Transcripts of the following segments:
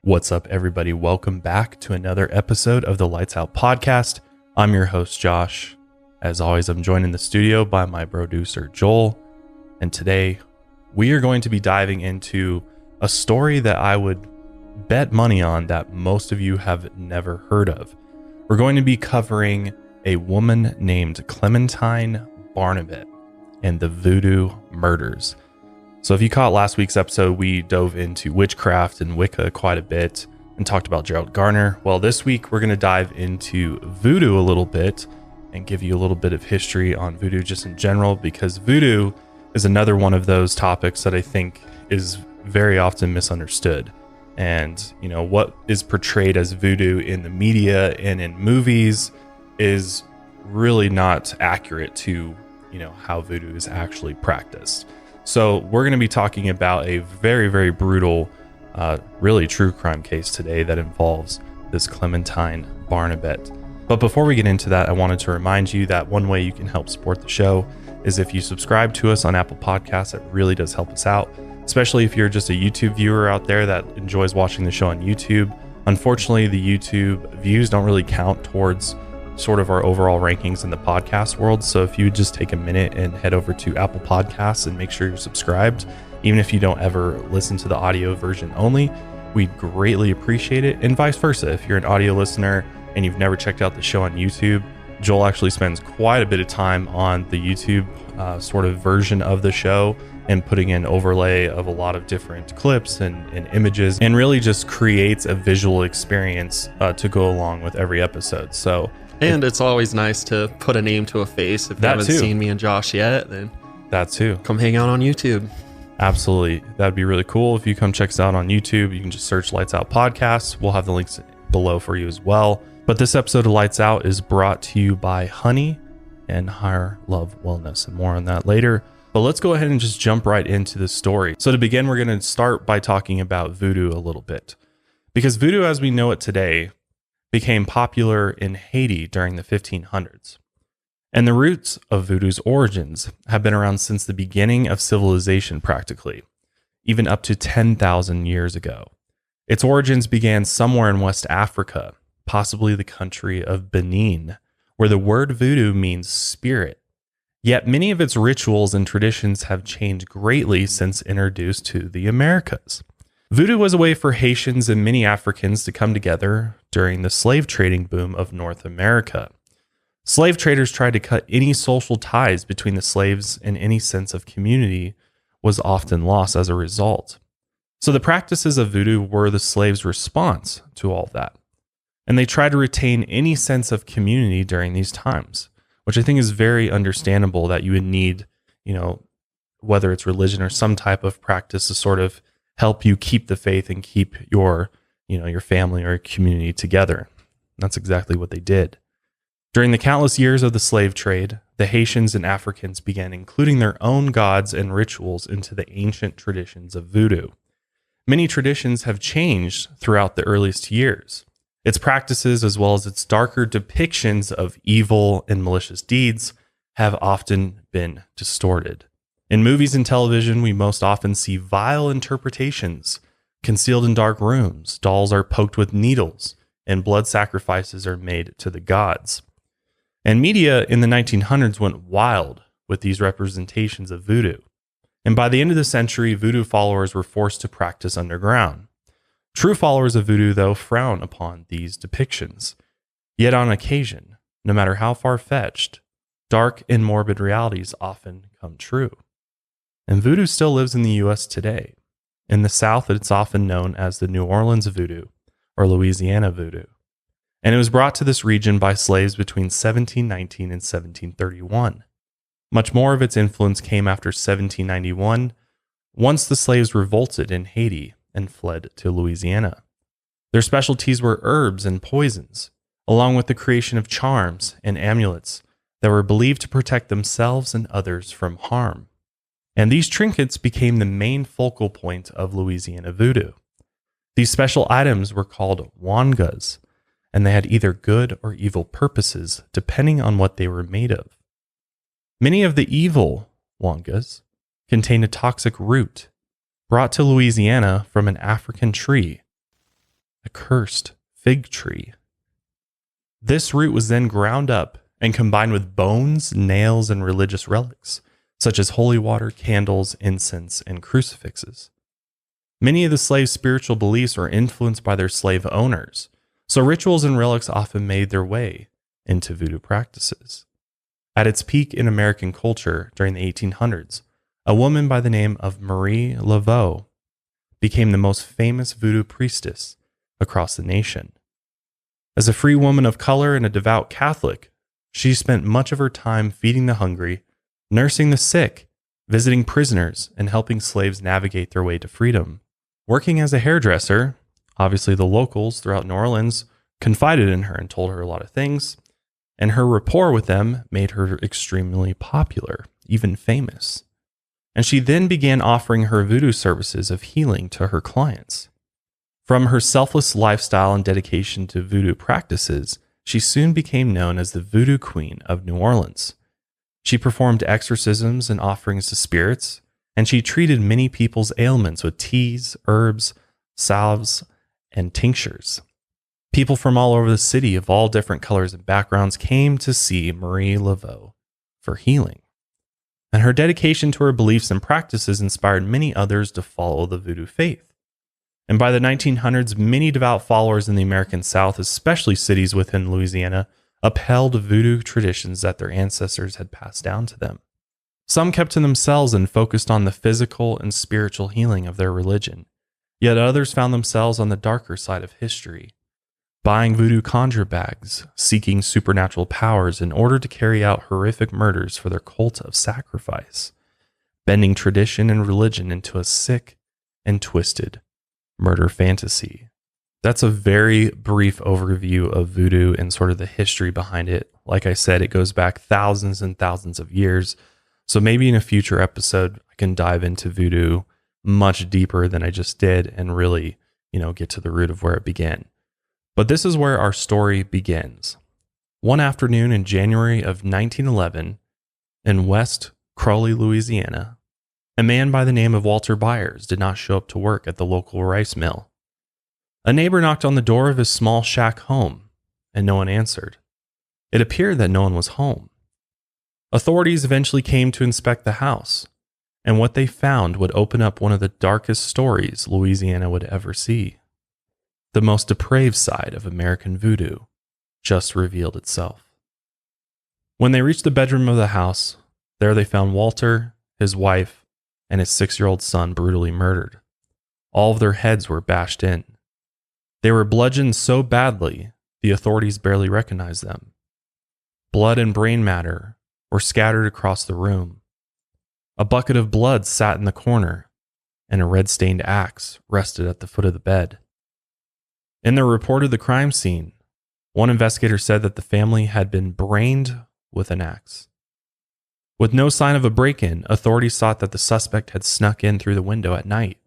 What's up, everybody? Welcome back to another episode of the Lights Out Podcast. I'm your host, Josh. As always, I'm joined in the studio by my producer, Joel. And today, we are going to be diving into a story that I would bet money on that most of you have never heard of. We're going to be covering a woman named Clementine Barnabet and the Voodoo murders. So if you caught last week's episode, we dove into witchcraft and Wicca quite a bit and talked about Gerald Garner. Well, this week we're going to dive into Voodoo a little bit and give you a little bit of history on Voodoo just in general, because Voodoo is another one of those topics that I think is very often misunderstood. And, you know, what is portrayed as Voodoo in the media and in movies is really not accurate to, you know, how Voodoo is actually practiced. So we're going to be talking about a very, very brutal, really true crime case today that involves this Clementine Barnabet. But before we get into that, I wanted to remind you that one way you can help support the show is if you subscribe to us on Apple Podcasts. It really does help us out, especially if you're just a YouTube viewer out there that enjoys watching the show on YouTube. Unfortunately, the YouTube views don't really count towards sort of our overall rankings in the podcast world. So if you would just take a minute and head over to Apple Podcasts and make sure you're subscribed, even if you don't ever listen to the audio version only, we'd greatly appreciate it. And vice versa, if you're an audio listener and you've never checked out the show on YouTube, Joel actually spends quite a bit of time on the YouTube sort of version of the show and putting in overlay of a lot of different clips and images, and really just creates a visual experience to go along with every episode. And it's always nice to put a name to a face. If you haven't seen me and Josh yet, then that too. Come hang out on YouTube. Absolutely. That'd be really cool. If you come check us out on YouTube, you can just search Lights Out Podcasts. We'll have the links below for you as well. But this episode of Lights Out is brought to you by Honey and Higher Love Wellness, and more on that later. But let's go ahead and just jump right into the story. So to begin, we're going to start by talking about Voodoo a little bit, because Voodoo as we know it today became popular in Haiti during the 1500s. And the roots of Voodoo's origins have been around since the beginning of civilization practically, even up to 10,000 years ago. Its origins began somewhere in West Africa, possibly the country of Benin, where the word voodoo means spirit. Yet many of its rituals and traditions have changed greatly since introduced to the Americas. Voodoo was a way for Haitians and many Africans to come together during the slave trading boom of North America. Slave traders tried to cut any social ties between the slaves, and any sense of community was often lost as a result. So the practices of Voodoo were the slaves' response to all that. And they tried to retain any sense of community during these times, which I think is very understandable that you would need, you know, whether it's religion or some type of practice to sort of help you keep the faith and keep your, you know, your family or community together. That's exactly what they did. During the countless years of the slave trade, the Haitians and Africans began including their own gods and rituals into the ancient traditions of Voodoo. Many traditions have changed throughout the earliest years. Its practices, as well as its darker depictions of evil and malicious deeds, have often been distorted. In movies and television, we most often see vile interpretations. Concealed in dark rooms, dolls are poked with needles, and blood sacrifices are made to the gods. And media in the 1900s went wild with these representations of Voodoo. And by the end of the century, Voodoo followers were forced to practice underground. True followers of Voodoo, though, frown upon these depictions. Yet on occasion, no matter how far-fetched, dark and morbid realities often come true. And Voodoo still lives in the U.S. today. In the South, it's often known as the New Orleans Voodoo or Louisiana Voodoo. And it was brought to this region by slaves between 1719 and 1731. Much more of its influence came after 1791, once the slaves revolted in Haiti and fled to Louisiana. Their specialties were herbs and poisons, along with the creation of charms and amulets that were believed to protect themselves and others from harm. And these trinkets became the main focal point of Louisiana Voodoo. These special items were called wangas, and they had either good or evil purposes depending on what they were made of. Many of the evil wangas contained a toxic root brought to Louisiana from an African tree a cursed fig tree. This root was then ground up and combined with bones, nails, and religious relics, such as holy water, candles, incense, and crucifixes. Many of the slaves' spiritual beliefs were influenced by their slave owners, so rituals and relics often made their way into voodoo practices. At its peak in American culture during the 1800s, a woman by the name of Marie Laveau became the most famous voodoo priestess across the nation. As a free woman of color and a devout Catholic, she spent much of her time feeding the hungry, nursing the sick, visiting prisoners, and helping slaves navigate their way to freedom. Working as a hairdresser, obviously the locals throughout New Orleans confided in her and told her a lot of things, and her rapport with them made her extremely popular, even famous. And she then began offering her voodoo services of healing to her clients. From her selfless lifestyle and dedication to voodoo practices, she soon became known as the Voodoo Queen of New Orleans. She performed exorcisms and offerings to spirits, and she treated many people's ailments with teas, herbs, salves, and tinctures. People from all over the city of all different colors and backgrounds came to see Marie Laveau for healing. And her dedication to her beliefs and practices inspired many others to follow the voodoo faith. And by the 1900s, many devout followers in the American South, especially cities within Louisiana, upheld voodoo traditions that their ancestors had passed down to them. Some kept to themselves and focused on the physical and spiritual healing of their religion, yet others found themselves on the darker side of history, buying voodoo conjure bags, seeking supernatural powers in order to carry out horrific murders for their cult of sacrifice, bending tradition and religion into a sick and twisted murder fantasy. That's a very brief overview of voodoo and sort of the history behind it. Like I said, it goes back thousands and thousands of years. So maybe in a future episode, I can dive into voodoo much deeper than I just did and really, get to the root of where it began. But this is where our story begins. One afternoon in January of 1911, in West Crowley, Louisiana, a man by the name of Walter Byers did not show up to work at the local rice mill. A neighbor knocked on the door of his small shack home, and no one answered. It appeared that no one was home. Authorities eventually came to inspect the house, and what they found would open up one of the darkest stories Louisiana would ever see. The most depraved side of American voodoo just revealed itself. When they reached the bedroom of the house, there they found Walter, his wife, and his 6-year-old son brutally murdered. All of their heads were bashed in. They were bludgeoned so badly, the authorities barely recognized them. Blood and brain matter were scattered across the room. A bucket of blood sat in the corner, and a red-stained axe rested at the foot of the bed. In their report of the crime scene, one investigator said that the family had been brained with an axe. With no sign of a break-in, authorities thought that the suspect had snuck in through the window at night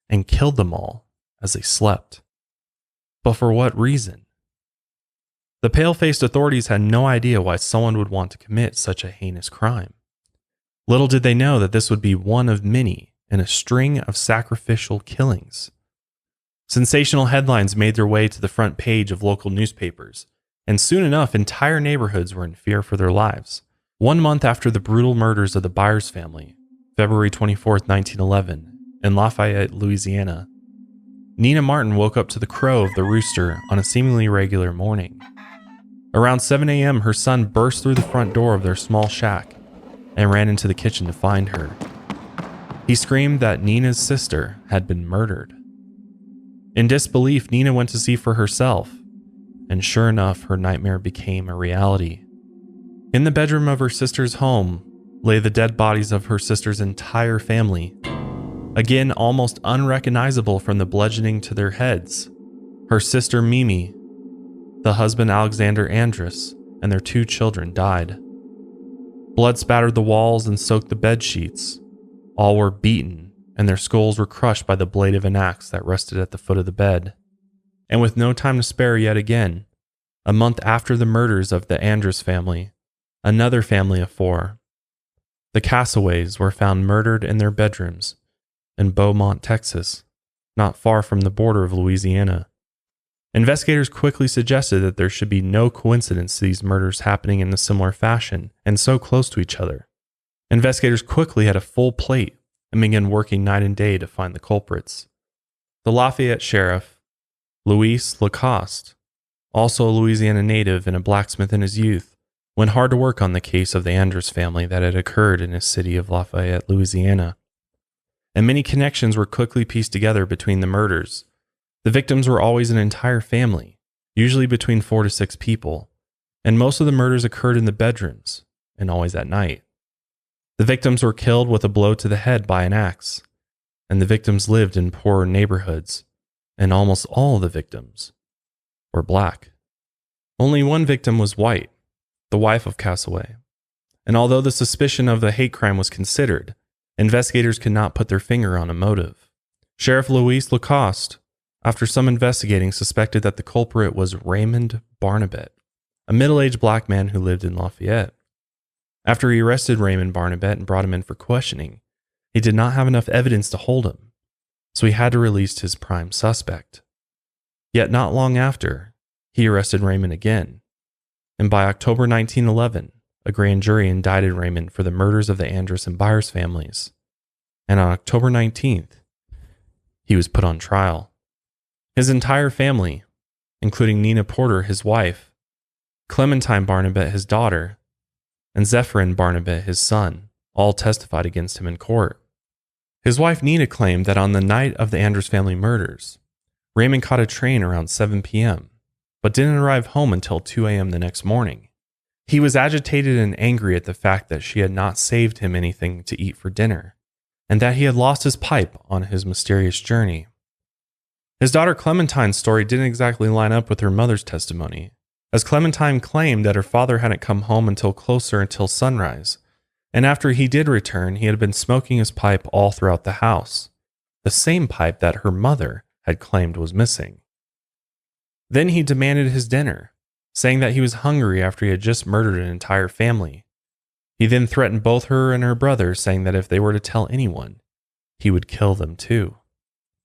and killed them all as they slept. But for what reason? The pale-faced authorities had no idea why someone would want to commit such a heinous crime. Little did they know that this would be one of many in a string of sacrificial killings. Sensational headlines made their way to the front page of local newspapers, and soon enough, entire neighborhoods were in fear for their lives. 1 month after the brutal murders of the Byers family, February 24th, 1911, in Lafayette, Louisiana, Nina Martin woke up to the crow of the rooster on a seemingly regular morning. Around 7 a.m., her son burst through the front door of their small shack and ran into the kitchen to find her. He screamed that Nina's sister had been murdered. In disbelief, Nina went to see for herself, and sure enough, her nightmare became a reality. In the bedroom of her sister's home lay the dead bodies of her sister's entire family, again almost unrecognizable from the bludgeoning to their heads. Her sister Mimi, the husband Alexander Andrus, and their 2 children died. Blood spattered the walls and soaked the bed sheets. All were beaten, and their skulls were crushed by the blade of an axe that rested at the foot of the bed. And with no time to spare yet again, a month after the murders of the Andrus family, another family of 4, the Cassaways, were found murdered in their bedrooms in Beaumont, Texas, not far from the border of Louisiana. Investigators quickly suggested that there should be no coincidence to these murders happening in a similar fashion and so close to each other. Investigators quickly had a full plate and began working night and day to find the culprits. The Lafayette sheriff, Louis Lacoste, also a Louisiana native and a blacksmith in his youth, went hard to work on the case of the Andrews family that had occurred in his city of Lafayette, Louisiana. And many connections were quickly pieced together between the murders. The victims were always an entire family, usually between 4 to 6 people, and most of the murders occurred in the bedrooms, and always at night. The victims were killed with a blow to the head by an axe, and the victims lived in poorer neighborhoods, and almost all of the victims were black. Only one victim was white, the wife of Cassaway, and although the suspicion of the hate crime was considered, investigators could not put their finger on a motive. Sheriff Louis Lacoste, after some investigating, suspected that the culprit was Raymond Barnabet, a middle-aged black man who lived in Lafayette. After he arrested Raymond Barnabet and brought him in for questioning, he did not have enough evidence to hold him, so he had to release his prime suspect. Yet not long after, he arrested Raymond again, and by October 1911, a grand jury indicted Raymond for the murders of the Andrus and Byers families, and on October 19th, he was put on trial. His entire family, including Nina Porter, his wife, Clementine Barnabet, his daughter, and Zephyrin Barnabet, his son, all testified against him in court. His wife Nina claimed that on the night of the Andrews family murders, Raymond caught a train around 7 p.m., but didn't arrive home until 2 a.m. the next morning. He was agitated and angry at the fact that she had not saved him anything to eat for dinner, and that he had lost his pipe on his mysterious journey. His daughter Clementine's story didn't exactly line up with her mother's testimony, as Clementine claimed that her father hadn't come home until sunrise, and after he did return, he had been smoking his pipe all throughout the house, the same pipe that her mother had claimed was missing. Then he demanded his dinner, saying that he was hungry after he had just murdered an entire family. He then threatened both her and her brother, saying that if they were to tell anyone, he would kill them too.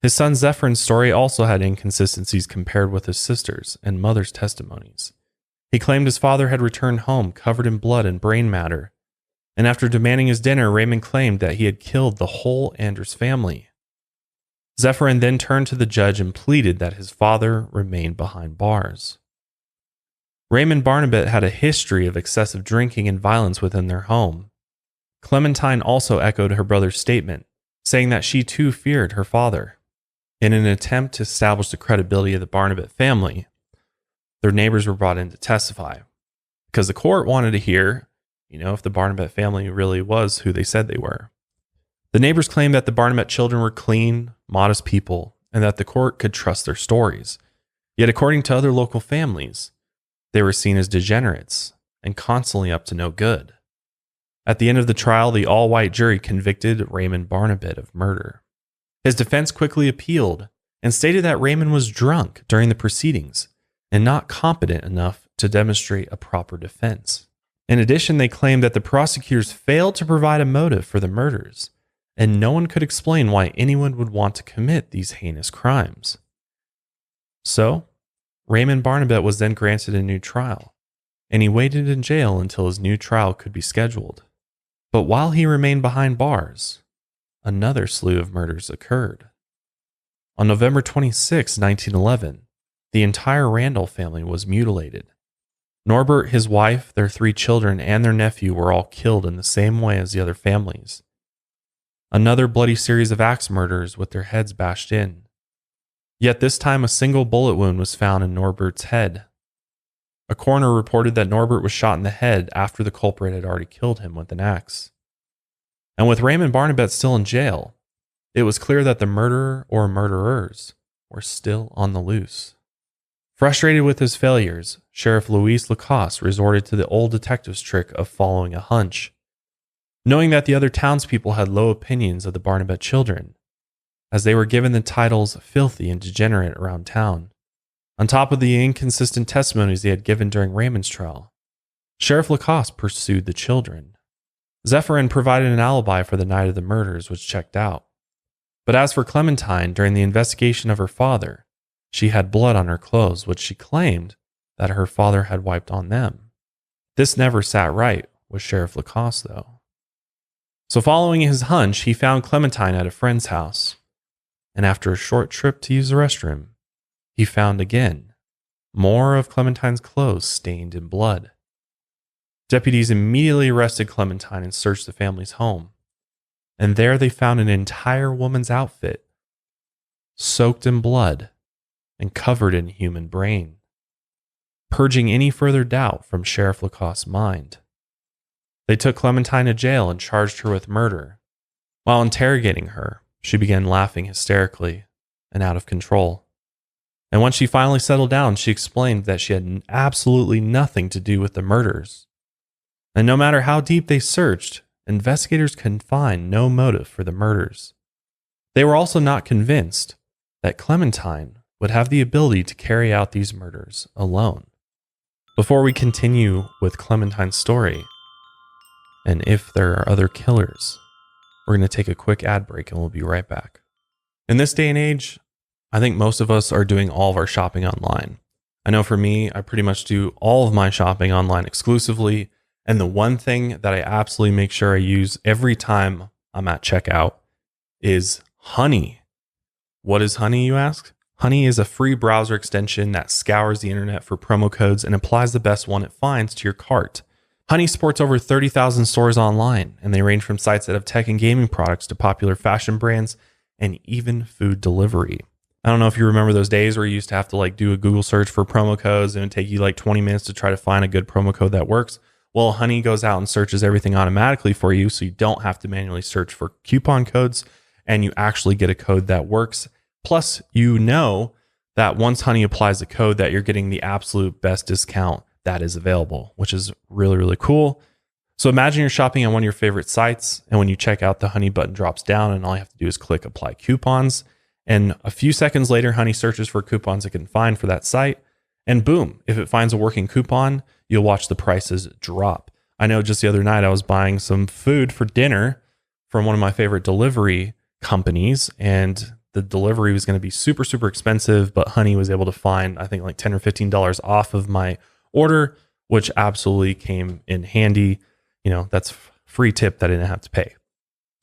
His son Zephyrin's story also had inconsistencies compared with his sister's and mother's testimonies. He claimed his father had returned home covered in blood and brain matter, and after demanding his dinner, Raymond claimed that he had killed the whole Andrews family. Zephyrin then turned to the judge and pleaded that his father remained behind bars. Raymond Barnabet had a history of excessive drinking and violence within their home. Clementine also echoed her brother's statement, saying that she too feared her father. In an attempt to establish the credibility of the Barnabet family, their neighbors were brought in to testify, because the court wanted to hear, if the Barnabet family really was who they said they were. The neighbors claimed that the Barnabet children were clean, modest people, and that the court could trust their stories. Yet according to other local families, they were seen as degenerates and constantly up to no good. At the end of the trial, the all-white jury convicted Raymond Barnabet of murder. His defense quickly appealed and stated that Raymond was drunk during the proceedings and not competent enough to demonstrate a proper defense. In addition, they claimed that the prosecutors failed to provide a motive for the murders, and no one could explain why anyone would want to commit these heinous crimes. So, Raymond Barnabet was then granted a new trial, and he waited in jail until his new trial could be scheduled. But while he remained behind bars, another slew of murders occurred. On November 26, 1911, the entire Randall family was mutilated. Norbert, his wife, their 3 children, and their nephew were all killed in the same way as the other families. Another bloody series of axe murders with their heads bashed in. Yet this time a single bullet wound was found in Norbert's head. A coroner reported that Norbert was shot in the head after the culprit had already killed him with an axe. And with Raymond Barnabet still in jail, it was clear that the murderer or murderers were still on the loose. Frustrated with his failures, Sheriff Louis Lacoste resorted to the old detective's trick of following a hunch. Knowing that the other townspeople had low opinions of the Barnabet children, as they were given the titles filthy and degenerate around town, on top of the inconsistent testimonies they had given during Raymond's trial, Sheriff Lacoste pursued the children. Zephyrin provided an alibi for the night of the murders, which checked out. But as for Clementine, during the investigation of her father, she had blood on her clothes, which she claimed that her father had wiped on them. This never sat right with Sheriff Lacoste, though. So following his hunch, he found Clementine at a friend's house. And after a short trip to use the restroom, he found again more of Clementine's clothes stained in blood. Deputies immediately arrested Clementine and searched the family's home. And there they found an entire woman's outfit, soaked in blood and covered in human brain, purging any further doubt from Sheriff Lacoste's mind. They took Clementine to jail and charged her with murder. While interrogating her, she began laughing hysterically and out of control. And once she finally settled down, she explained that she had absolutely nothing to do with the murders. And no matter how deep they searched, investigators could find no motive for the murders. They were also not convinced that Clementine would have the ability to carry out these murders alone. Before we continue with Clementine's story, and if there are other killers, we're going to take a quick ad break and we'll be right back. In this day and age, I think most of us are doing all of our shopping online. I know for me, I pretty much do all of my shopping online exclusively. And the one thing that I absolutely make sure I use every time I'm at checkout is Honey. What is Honey, you ask? Honey is a free browser extension that scours the internet for promo codes and applies the best one it finds to your cart. Honey supports over 30,000 stores online, and they range from sites that have tech and gaming products to popular fashion brands and even food delivery. I don't know if you remember those days where you used to have to do a Google search for promo codes and it would take you 20 minutes to try to find a good promo code that works. Well, Honey goes out and searches everything automatically for you, so you don't have to manually search for coupon codes, and you actually get a code that works. Plus, you know that once Honey applies a code that you're getting the absolute best discount that is available, which is really, really cool. So imagine you're shopping on one of your favorite sites, and when you check out, the Honey button drops down, and all you have to do is click Apply Coupons. And a few seconds later, Honey searches for coupons it can find for that site. And boom, if it finds a working coupon, you'll watch the prices drop. I know just the other night I was buying some food for dinner from one of my favorite delivery companies, and the delivery was going to be super, super expensive, but Honey was able to find, I think, $10 or $15 off of my order, which absolutely came in handy. That's free tip that I didn't have to pay.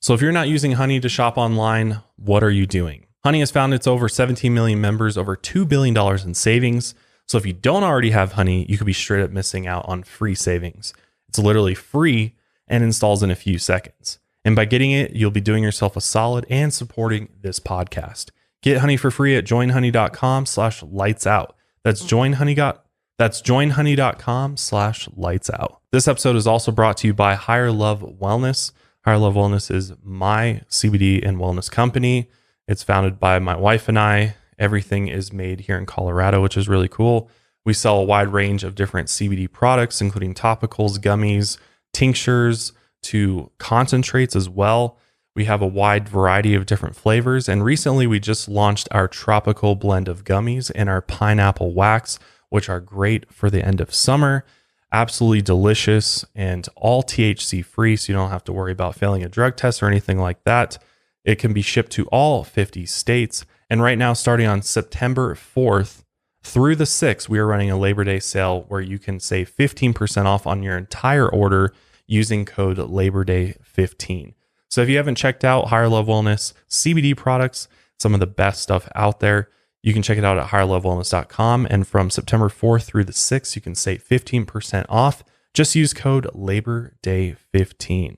So if you're not using Honey to shop online, what are you doing? Honey has found its over 17 million members, over $2 billion in savings. So if you don't already have Honey, you could be straight up missing out on free savings. It's literally free and installs in a few seconds. And by getting it, you'll be doing yourself a solid and supporting this podcast. Get Honey for free at joinhoney.com/lightsout. That's joinhoney.com/lightsout. This episode is also brought to you by Higher Love Wellness. Higher Love Wellness is my CBD and wellness company. It's founded by my wife and I. Everything is made here in Colorado, which is really cool. We sell a wide range of different CBD products, including topicals, gummies, tinctures, to concentrates as well. We have a wide variety of different flavors. And recently we just launched our tropical blend of gummies and our pineapple wax, which are great for the end of summer. Absolutely delicious and all THC free, so you don't have to worry about failing a drug test or anything like that. It can be shipped to all 50 states. And right now, starting on September 4th through the 6th, we are running a Labor Day sale where you can save 15% off on your entire order using code LaborDay15. So if you haven't checked out Higher Love Wellness CBD products, some of the best stuff out there, you can check it out at higherlovewellness.com. And from September 4th through the 6th, you can save 15% off. Just use code LaborDay15.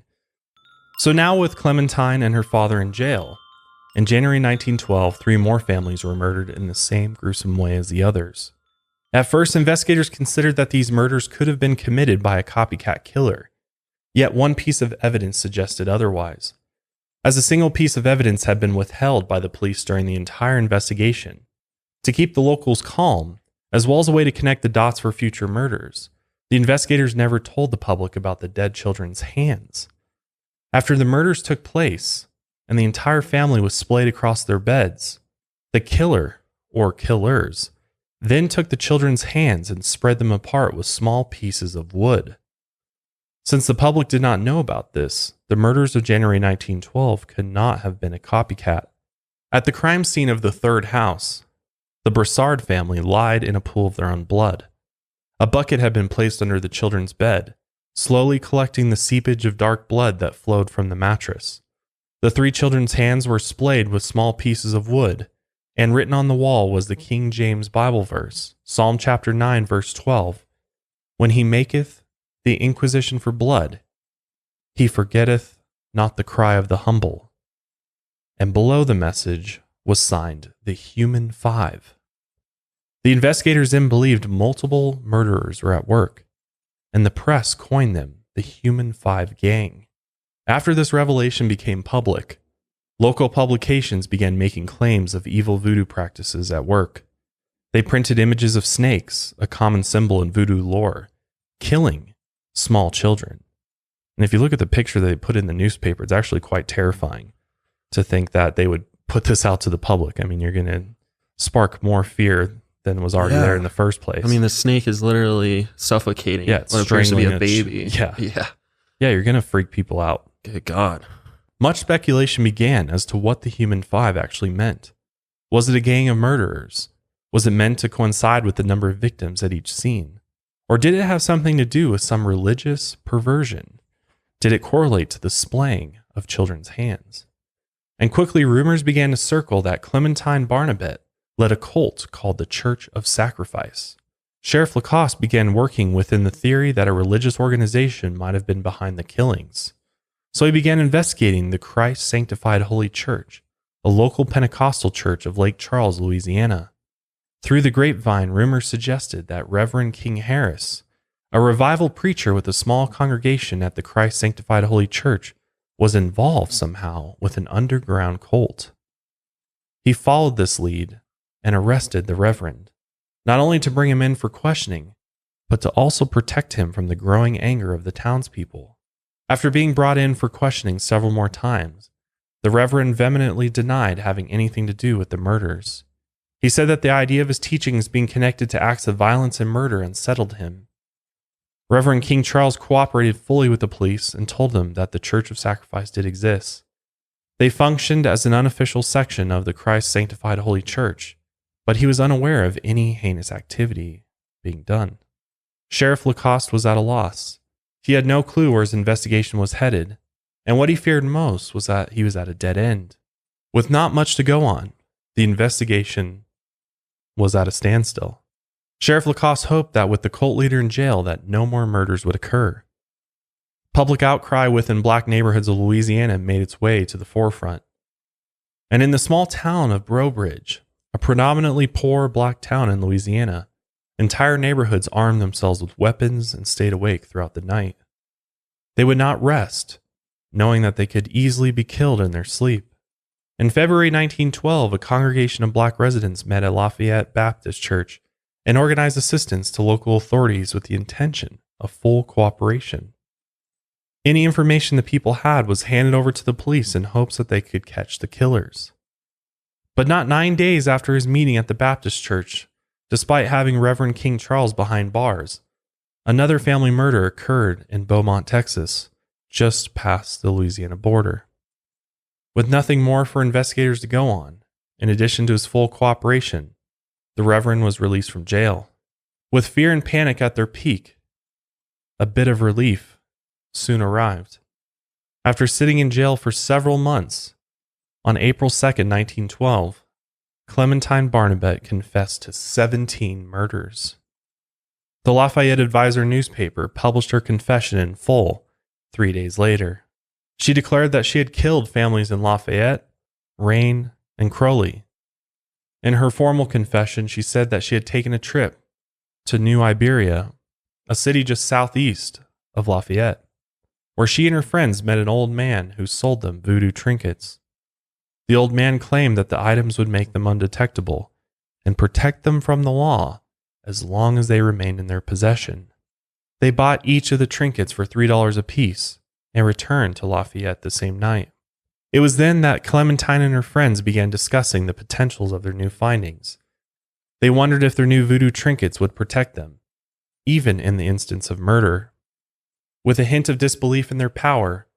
So now with Clementine and her father in jail, in January 1912, 3 more families were murdered in the same gruesome way as the others. At first, investigators considered that these murders could have been committed by a copycat killer. Yet one piece of evidence suggested otherwise, as a single piece of evidence had been withheld by the police during the entire investigation. To keep the locals calm, as well as a way to connect the dots for future murders, the investigators never told the public about the dead children's hands. After the murders took place, and the entire family was splayed across their beds, the killer, or killers, then took the children's hands and spread them apart with small pieces of wood. Since the public did not know about this, the murders of January 1912 could not have been a copycat. At the crime scene of the third house, The Brassard family lied in a pool of their own blood. A bucket had been placed under the children's bed, slowly collecting the seepage of dark blood that flowed from the mattress. The 3 children's hands were splayed with small pieces of wood, and written on the wall was the King James Bible verse, Psalm chapter 9, verse 12. When he maketh the inquisition for blood, he forgetteth not the cry of the humble. And below the message was signed the Human Five. The investigators then believed multiple murderers were at work, and the press coined them the Human Five Gang. After this revelation became public, local publications began making claims of evil voodoo practices at work. They printed images of snakes, a common symbol in voodoo lore, killing small children. And if you look at the picture they put in the newspaper, it's actually quite terrifying to think that they would put this out to the public. I mean, you're going to spark more fear than was already there in the first place. I mean, the snake is literally suffocating. Yeah, it's what appears to be a strangling baby. Yeah, you're going to freak people out. Good God. Much speculation began as to what the Human Five actually meant. Was it a gang of murderers? Was it meant to coincide with the number of victims at each scene? Or did it have something to do with some religious perversion? Did it correlate to the splaying of children's hands? And quickly rumors began to circle that Clementine Barnabet led a cult called the Church of Sacrifice. Sheriff Lacoste began working within the theory that a religious organization might have been behind the killings. So he began investigating the Christ Sanctified Holy Church, a local Pentecostal church of Lake Charles, Louisiana. Through the grapevine, rumors suggested that Reverend King Harris, a revival preacher with a small congregation at the Christ Sanctified Holy Church, was involved somehow with an underground cult. He followed this lead and arrested the Reverend, not only to bring him in for questioning, but to also protect him from the growing anger of the townspeople. After being brought in for questioning several more times, the Reverend vehemently denied having anything to do with the murders. He said that the idea of his teachings being connected to acts of violence and murder unsettled him. Reverend King Charles cooperated fully with the police and told them that the Church of Sacrifice did exist. They functioned as an unofficial section of the Christ Sanctified Holy Church, but he was unaware of any heinous activity being done. Sheriff Lacoste was at a loss. He had no clue where his investigation was headed, and what he feared most was that he was at a dead end. With not much to go on, the investigation was at a standstill. Sheriff Lacoste hoped that with the cult leader in jail that no more murders would occur. Public outcry within black neighborhoods of Louisiana made its way to the forefront. And in the small town of Brobridge, a predominantly poor black town in Louisiana, entire neighborhoods armed themselves with weapons and stayed awake throughout the night. They would not rest, knowing that they could easily be killed in their sleep. In February 1912, a congregation of black residents met at Lafayette Baptist Church and organized assistance to local authorities with the intention of full cooperation. Any information the people had was handed over to the police in hopes that they could catch the killers. But not 9 days after his meeting at the Baptist church, despite having Reverend King Charles behind bars, another family murder occurred in Beaumont, Texas, just past the Louisiana border. With nothing more for investigators to go on, in addition to his full cooperation, the Reverend was released from jail. With fear and panic at their peak, a bit of relief soon arrived. After sitting in jail for several months, on April 2nd, 1912, Clementine Barnabet confessed to 17 murders. The Lafayette Advisor newspaper published her confession in full 3 days later. She declared that she had killed families in Lafayette, Rayne, and Crowley. In her formal confession, she said that she had taken a trip to New Iberia, a city just southeast of Lafayette, where she and her friends met an old man who sold them voodoo trinkets. The old man claimed that the items would make them undetectable and protect them from the law as long as they remained in their possession. They bought each of the trinkets for $3 apiece and returned to Lafayette the same night. It was then that Clementine and her friends began discussing the potentials of their new findings. They wondered if their new voodoo trinkets would protect them, even in the instance of murder. With a hint of disbelief in their power,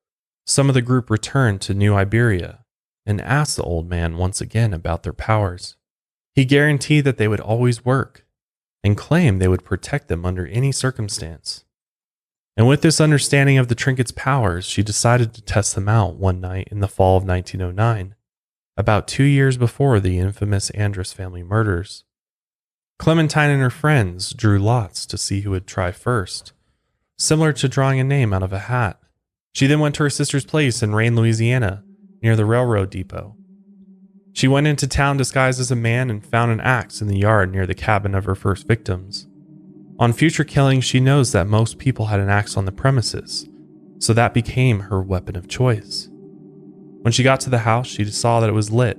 some of the group returned to New Iberia and asked the old man once again about their powers. He guaranteed that they would always work and claimed they would protect them under any circumstance. And with this understanding of the trinket's powers, she decided to test them out one night in the fall of 1909, about 2 years before the infamous Andrus family murders. Clementine and her friends drew lots to see who would try first, similar to drawing a name out of a hat. She then went to her sister's place in Rayne, Louisiana, near the railroad depot. She went into town disguised as a man and found an axe in the yard near the cabin of her first victims. On future killings, she knows that most people had an axe on the premises, so that became her weapon of choice. When she got to the house, she saw that it was lit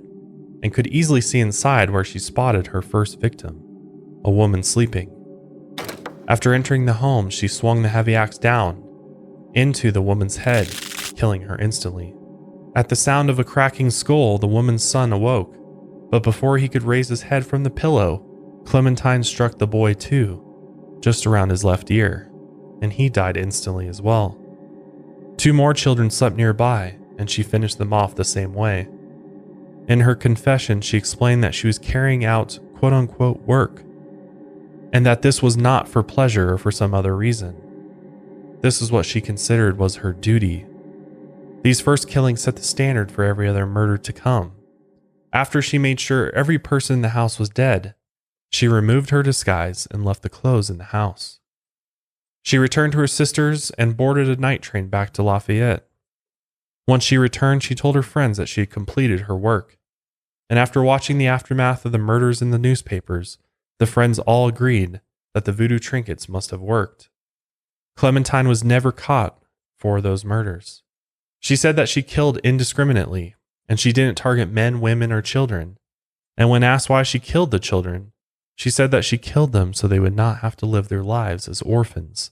and could easily see inside where she spotted her first victim, a woman sleeping. After entering the home, she swung the heavy axe down into the woman's head, killing her instantly. At the sound of a cracking skull, the woman's son awoke, but before he could raise his head from the pillow, Clementine struck the boy too, just around his left ear, and he died instantly as well. 2 more children slept nearby, and she finished them off the same way. In her confession, she explained that she was carrying out quote-unquote work, and that this was not for pleasure or for some other reason. This is what she considered was her duty. These first killings set the standard for every other murder to come. After she made sure every person in the house was dead, she removed her disguise and left the clothes in the house. She returned to her sisters and boarded a night train back to Lafayette. Once she returned, she told her friends that she had completed her work. And after watching the aftermath of the murders in the newspapers, the friends all agreed that the voodoo trinkets must have worked. Clementine was never caught for those murders. She said that she killed indiscriminately, and she didn't target men, women, or children. And when asked why she killed the children, she said that she killed them so they would not have to live their lives as orphans.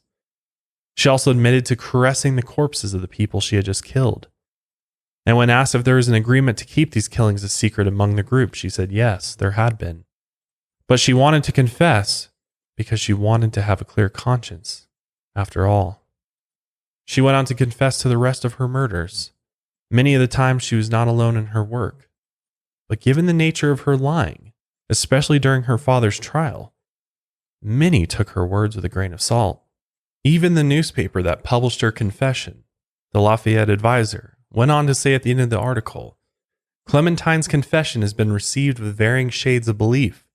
She also admitted to caressing the corpses of the people she had just killed. And when asked if there was an agreement to keep these killings a secret among the group, she said yes, there had been. But she wanted to confess because she wanted to have a clear conscience, after all. She went on to confess to the rest of her murders. Many of the times she was not alone in her work. But given the nature of her lying, especially during her father's trial, many took her words with a grain of salt. Even the newspaper that published her confession, the Lafayette Advisor, went on to say at the end of the article, "Clementine's confession has been received with varying shades of belief,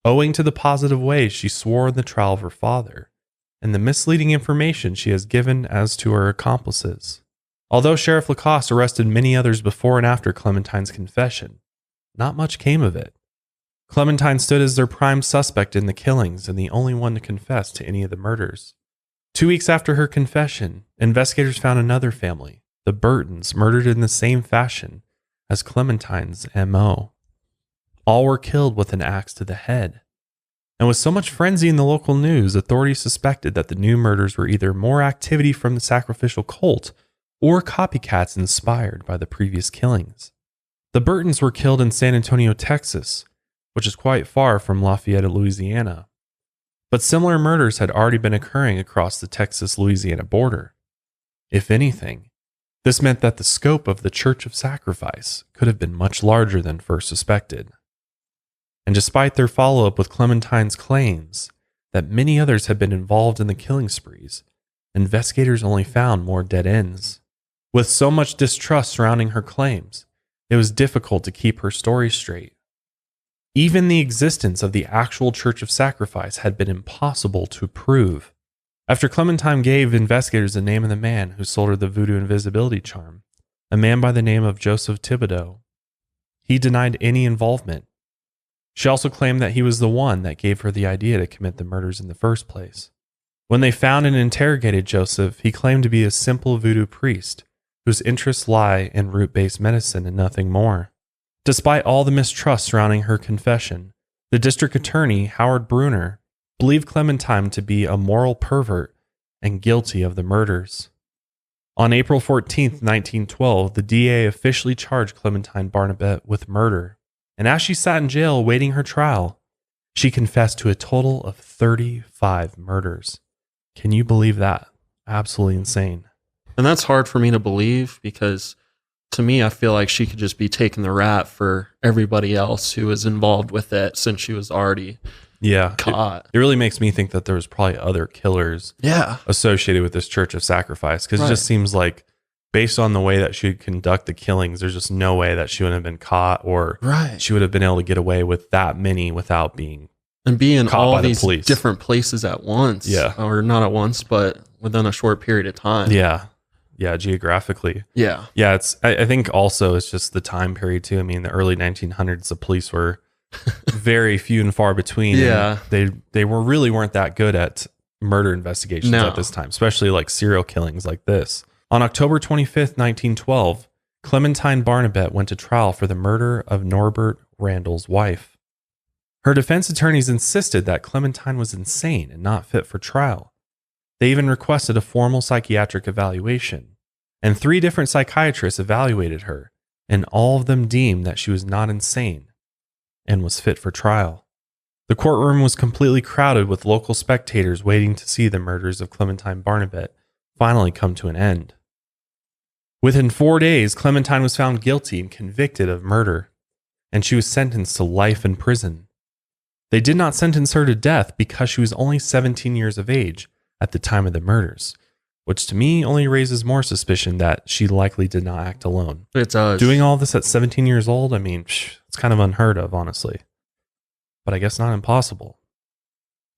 owing to the positive ways she swore in the trial of her father, and the misleading information she has given as to her accomplices." Although Sheriff Lacoste arrested many others before and after Clementine's confession, not much came of it. Clementine stood as their prime suspect in the killings and the only one to confess to any of the murders. 2 weeks after her confession, investigators found another family, the Burtons, murdered in the same fashion as Clementine's M.O. All were killed with an axe to the head. And with so much frenzy in the local news, authorities suspected that the new murders were either more activity from the sacrificial cult or copycats inspired by the previous killings. The Burtons were killed in San Antonio, Texas, which is quite far from Lafayette, Louisiana. But similar murders had already been occurring across the Texas-Louisiana border. If anything, this meant that the scope of the Church of Sacrifice could have been much larger than first suspected. And despite their follow-up with Clementine's claims that many others had been involved in the killing sprees, investigators only found more dead ends. With so much distrust surrounding her claims, it was difficult to keep her story straight. Even the existence of the actual Church of Sacrifice had been impossible to prove. After Clementine gave investigators the name of the man who sold her the voodoo invisibility charm, a man by the name of Joseph Thibodeau, he denied any involvement. She also claimed that he was the one that gave her the idea to commit the murders in the first place. When they found and interrogated Joseph, he claimed to be a simple voodoo priest whose interests lie in root-based medicine and nothing more. Despite all the mistrust surrounding her confession, the district attorney, Howard Bruner, believed Clementine to be a moral pervert and guilty of the murders. On April 14, 1912, the DA officially charged Clementine Barnabet with murder, and as she sat in jail awaiting her trial, she confessed to a total of 35 murders. Can you believe that? Absolutely insane. And that's hard for me to believe because to me, I feel like she could just be taking the rap for everybody else who was involved with it since she was already caught. It really makes me think that there was probably other killers associated with this Church of Sacrifice, because it just seems like, based on the way that she would conduct the killings, there's just no way that she wouldn't have been caught, or she would have been able to get away with that many without being caught all by these the police. Different places at once. Or not at once, but within a short period of time. Yeah, geographically. Yeah. I think also it's just the time period too. I mean, the early 1900s, the police were very few and far between. Yeah. They weren't that good at murder investigations at this time, especially like serial killings like this. On October 25th, 1912, Clementine Barnabet went to trial for the murder of Norbert Randall's wife. Her defense attorneys insisted that Clementine was insane and not fit for trial. They even requested a formal psychiatric evaluation, and 3 different psychiatrists evaluated her, and all of them deemed that she was not insane and was fit for trial. The courtroom was completely crowded with local spectators waiting to see the murders of Clementine Barnabet finally come to an end. Within 4 days, Clementine was found guilty and convicted of murder, and she was sentenced to life in prison. They did not sentence her to death because she was only 17 years of age at the time of the murders, which to me only raises more suspicion that she likely did not act alone. It does. Doing all this at 17 years old, I mean, it's kind of unheard of, honestly. But I guess not impossible.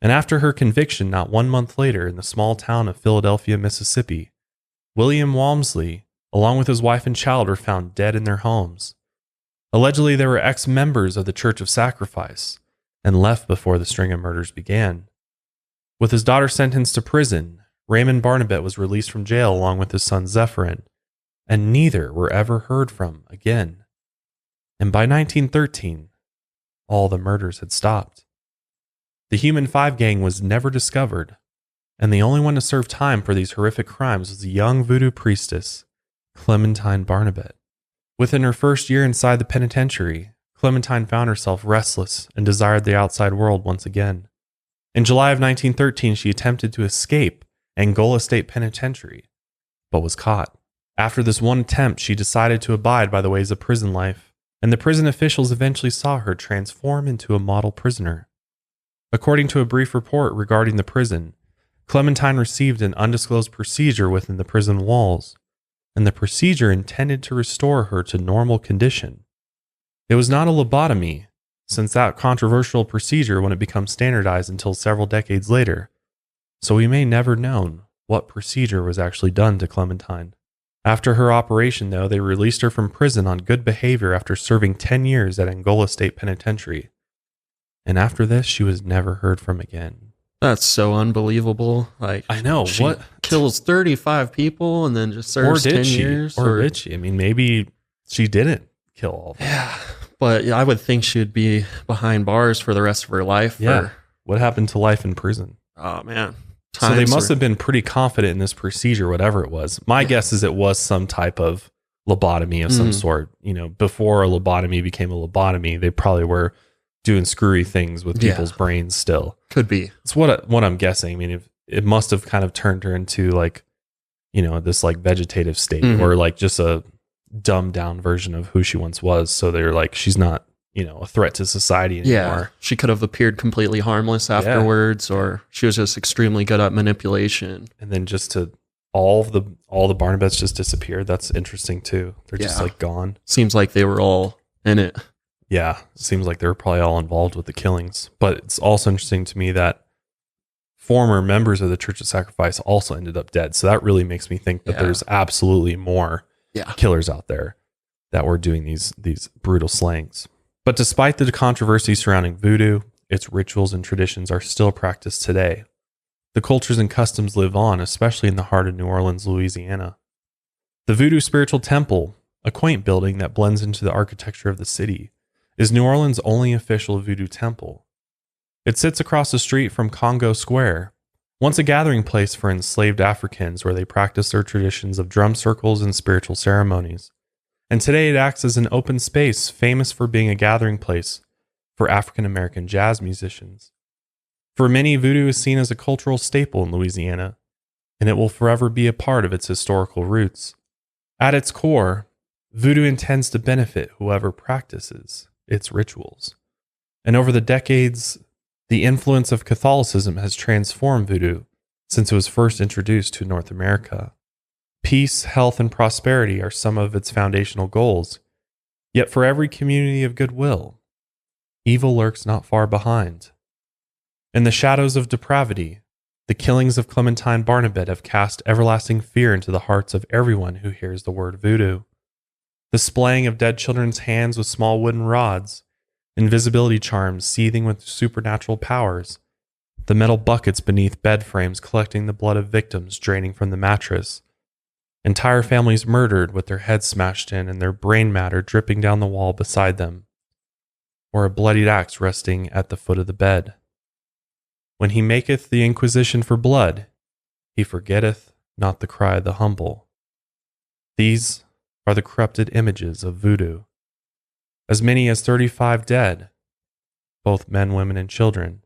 And after her conviction, not 1 month later, in the small town of Philadelphia, Mississippi, William Walmsley, along with his wife and child, were found dead in their homes. Allegedly, they were ex-members of the Church of Sacrifice and left before the string of murders began. With his daughter sentenced to prison, Raymond Barnabet was released from jail along with his son Zephyrin, and neither were ever heard from again. And by 1913, all the murders had stopped. The Human Five gang was never discovered, and the only one to serve time for these horrific crimes was a young voodoo priestess, Clementine Barnabet. Within her first year inside the penitentiary, Clementine found herself restless and desired the outside world once again. In July of 1913, she attempted to escape Angola State Penitentiary, but was caught. After this one attempt, she decided to abide by the ways of prison life, and the prison officials eventually saw her transform into a model prisoner. According to a brief report regarding the prison, Clementine received an undisclosed procedure within the prison walls, and the procedure intended to restore her to normal condition. It was not a lobotomy, since that controversial procedure wouldn't become standardized until several decades later, so we may never know what procedure was actually done to Clementine. After her operation, though, they released her from prison on good behavior after serving 10 years at Angola State Penitentiary. And after this, she was never heard from again. That's so unbelievable. Like, I know. She what kills 35 people and then just serves 10 years? Or did she? I mean, maybe she didn't kill all of them. Yeah. But I would think she would be behind bars for the rest of her life. Yeah. What happened to life in prison? Oh, man. So they must have been pretty confident in this procedure, whatever it was. My guess is it was some type of lobotomy of some sort. You know, before a lobotomy became a lobotomy, they probably were doing screwy things with people's brains still. Could be. It's what I'm guessing. I mean, it must have kind of turned her into like, you know, this like vegetative state or like just a dumbed down version of who she once was. So they're like, she's not, you know, a threat to society anymore. Yeah. She could have appeared completely harmless afterwards, or she was just extremely good at manipulation. And then just to all the Barnabets just disappeared. That's interesting too. They're just like gone. Seems like they were all in it. Yeah. Seems like they were probably all involved with the killings. But it's also interesting to me that former members of the Church of Sacrifice also ended up dead. So that really makes me think that there's absolutely more killers out there that were doing these brutal slayings. But despite the controversy surrounding voodoo, its rituals and traditions are still practiced today. The cultures and customs live on, especially in the heart of New Orleans, Louisiana. The Voodoo Spiritual Temple, a quaint building that blends into the architecture of the city, is New Orleans' only official voodoo temple. It sits across the street from Congo Square, once a gathering place for enslaved Africans where they practice their traditions of drum circles and spiritual ceremonies. And today it acts as an open space famous for being a gathering place for African American jazz musicians. For many, voodoo is seen as a cultural staple in Louisiana, and it will forever be a part of its historical roots. At its core, Voodoo intends to benefit whoever practices its rituals. And over the decades, the influence of Catholicism has transformed voodoo since it was first introduced to North America. Peace, health, and prosperity are some of its foundational goals. Yet for every community of goodwill, evil lurks not far behind. In the shadows of depravity, the killings of Clementine Barnabet have cast everlasting fear into the hearts of everyone who hears the word voodoo. The splaying of dead children's hands with small wooden rods, invisibility charms seething with supernatural powers, the metal buckets beneath bed frames collecting the blood of victims draining from the mattress, entire families murdered with their heads smashed in and their brain matter dripping down the wall beside them, or a bloodied axe resting at the foot of the bed. When he maketh the inquisition for blood, he forgetteth not the cry of the humble. These are the corrupted images of voodoo. As many as 35 dead, both men, women, and children,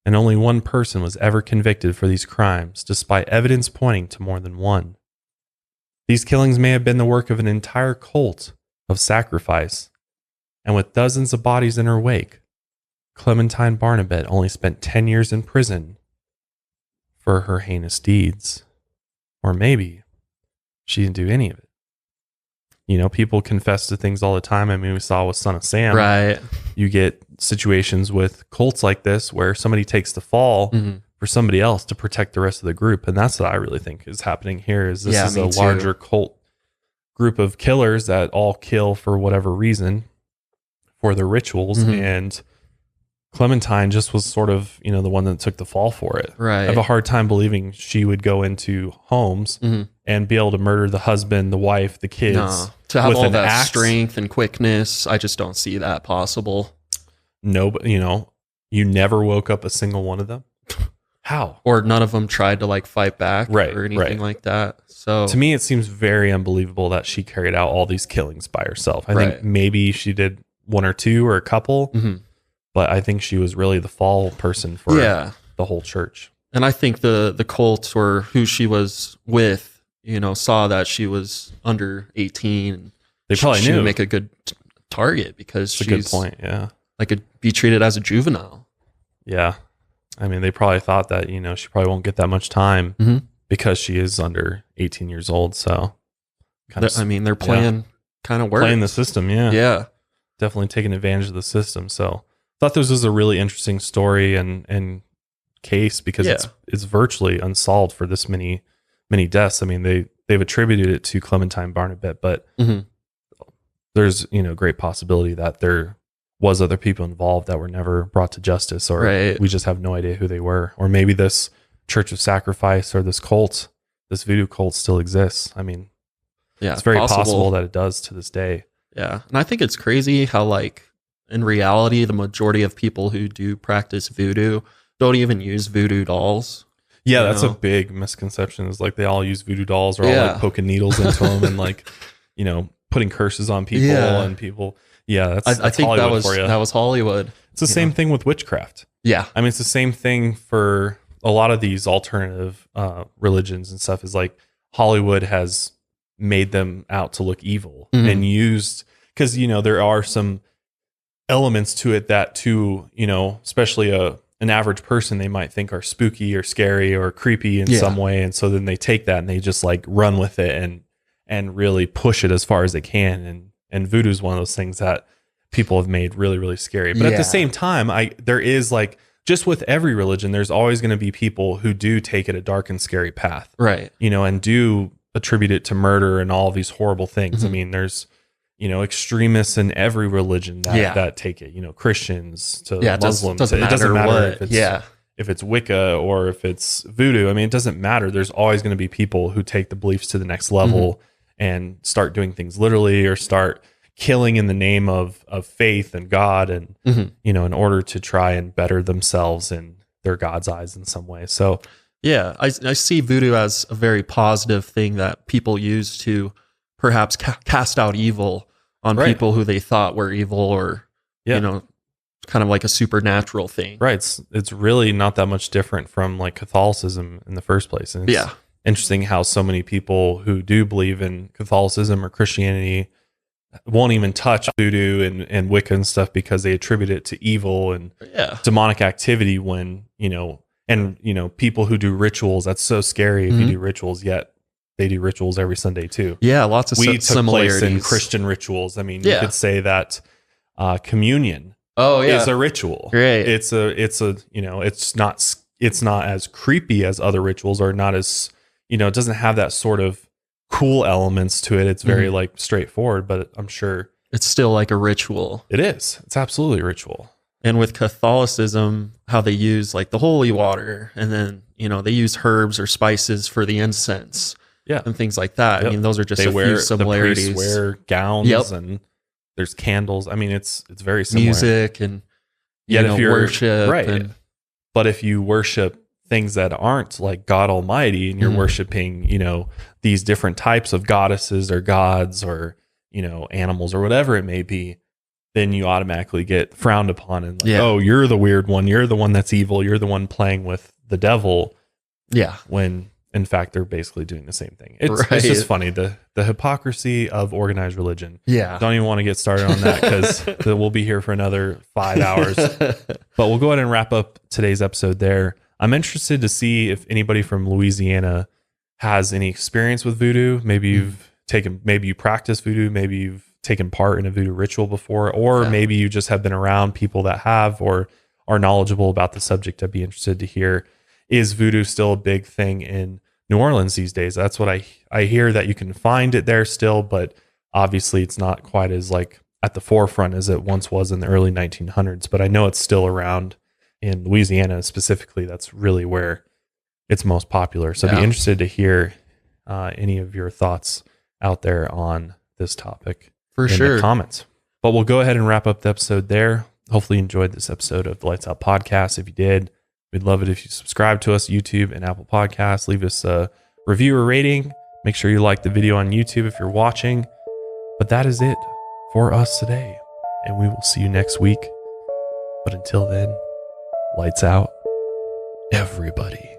and only one person was ever convicted for these crimes, despite evidence pointing to more than one. These killings may have been the work of an entire cult of sacrifice, and with dozens of bodies in her wake, Clementine Barnabet only spent 10 years in prison for her heinous deeds. Or maybe she didn't do any of it. You know, people confess to things all the time. I mean, we saw with Son of Sam. Right. You get situations with cults like this where somebody takes the fall for somebody else to protect the rest of the group. And that's what I really think is happening here is this is a larger cult group of killers that all kill for whatever reason for their rituals. And Clementine just was sort of, you know, the one that took the fall for it. Right. I have a hard time believing she would go into homes and be able to murder the husband, the wife, the kids. No. To have with all an that axe. strength and quickness, I just don't see that possible. No, but you know, you never woke up a single one of them. How? Or none of them tried to like fight back Right, or anything like that. So to me, it seems very unbelievable that she carried out all these killings by herself. I think maybe she did one or two or a couple, but I think she was really the fall person for the whole church. And I think the cult or who she was with, you know, saw that she was under 18. And they probably she knew. would make a good target because she's a good point. Yeah. Like be treated as a juvenile. Yeah. I mean, they probably thought that, you know, she probably won't get that much time because she is under 18 years old. So their plan kind of works. Playing the system. Yeah. Yeah. Definitely taking advantage of the system. So I thought this was a really interesting story and case because it's virtually unsolved for this many deaths. I mean, they've attributed it to Clementine Barnabet, but there's, you know, great possibility that there was other people involved that were never brought to justice, or we just have no idea who they were. Or maybe this church of sacrifice or this cult, this voodoo cult still exists. I mean, it's very possible that it does to this day. Yeah. And I think it's crazy how, like, in reality, the majority of people who do practice voodoo don't even use voodoo dolls. Yeah, that's a big misconception, is like they all use voodoo dolls or all like poking needles into them and like, you know, putting curses on people and people. Yeah, that's I think Hollywood for you. That was Hollywood. It's the same thing with witchcraft. Yeah. I mean, it's the same thing for a lot of these alternative religions and stuff, is like Hollywood has made them out to look evil and used, because, you know, there are some elements to it that to, you know, especially an average person, they might think are spooky or scary or creepy in some way. And so then they take that and they just like run with it and really push it as far as they can. And voodoo is one of those things that people have made really, really scary. But at the same time, there is like, just with every religion, there's always going to be people who do take it a dark and scary path. Right. You know, and do attribute it to murder and all these horrible things. I mean, there's, you know, extremists in every religion that take it, you know, Christians to Muslims. It doesn't matter if it's Wicca or if it's voodoo. I mean, it doesn't matter. There's always going to be people who take the beliefs to the next level and start doing things literally, or start killing in the name of faith and God, and, you know, in order to try and better themselves in their God's eyes in some way. So, yeah, I see voodoo as a very positive thing that people use to perhaps cast out evil on people who they thought were evil, or, you know, kind of like a supernatural thing. Right. It's really not that much different from like Catholicism in the first place. And it's interesting how so many people who do believe in Catholicism or Christianity won't even touch voodoo and Wicca and stuff because they attribute it to evil and demonic activity when, people who do rituals, that's so scary if you do rituals, yet they do rituals every Sunday too. Yeah, lots of similarities. Place in Christian rituals. I mean, you could say that communion is a ritual. Right. It's not as creepy as other rituals, or not as, it doesn't have that sort of cool elements to it. It's very like straightforward, but I'm sure it's still like a ritual. It is. It's absolutely a ritual. And with Catholicism, how they use like the holy water, and then, they use herbs or spices for the incense. Yeah. And things like that. Yep. I mean, those are just a few similarities. The priests wear gowns and there's candles. I mean, it's very similar. Music and worship. Right. But if you worship things that aren't like God Almighty, and you're worshiping, these different types of goddesses or gods or, animals or whatever it may be, then you automatically get frowned upon and like, oh, you're the weird one. You're the one that's evil. You're the one playing with the devil. Yeah. When in fact, they're basically doing the same thing. It's just funny, the hypocrisy of organized religion. Yeah. Don't even want to get started on that because we'll be here for another 5 hours. But we'll go ahead and wrap up today's episode there. I'm interested to see if anybody from Louisiana has any experience with voodoo. Maybe you practice voodoo. Maybe you've taken part in a voodoo ritual before, or maybe you just have been around people that have or are knowledgeable about the subject. I'd be interested to hear. Is voodoo still a big thing in New Orleans these days? That's what I hear, that you can find it there still, but obviously it's not quite as like at the forefront as it once was in the early 1900s. But I know it's still around in Louisiana specifically. That's really where it's most popular. So I'd be interested to hear any of your thoughts out there on this topic in the comments. But we'll go ahead and wrap up the episode there. Hopefully you enjoyed this episode of the Lights Out Podcast. If you did, we'd love it if you subscribe to us, YouTube and Apple Podcasts. Leave us a review or rating. Make sure you like the video on YouTube if you're watching. But that is it for us today. And we will see you next week. But until then, lights out, everybody.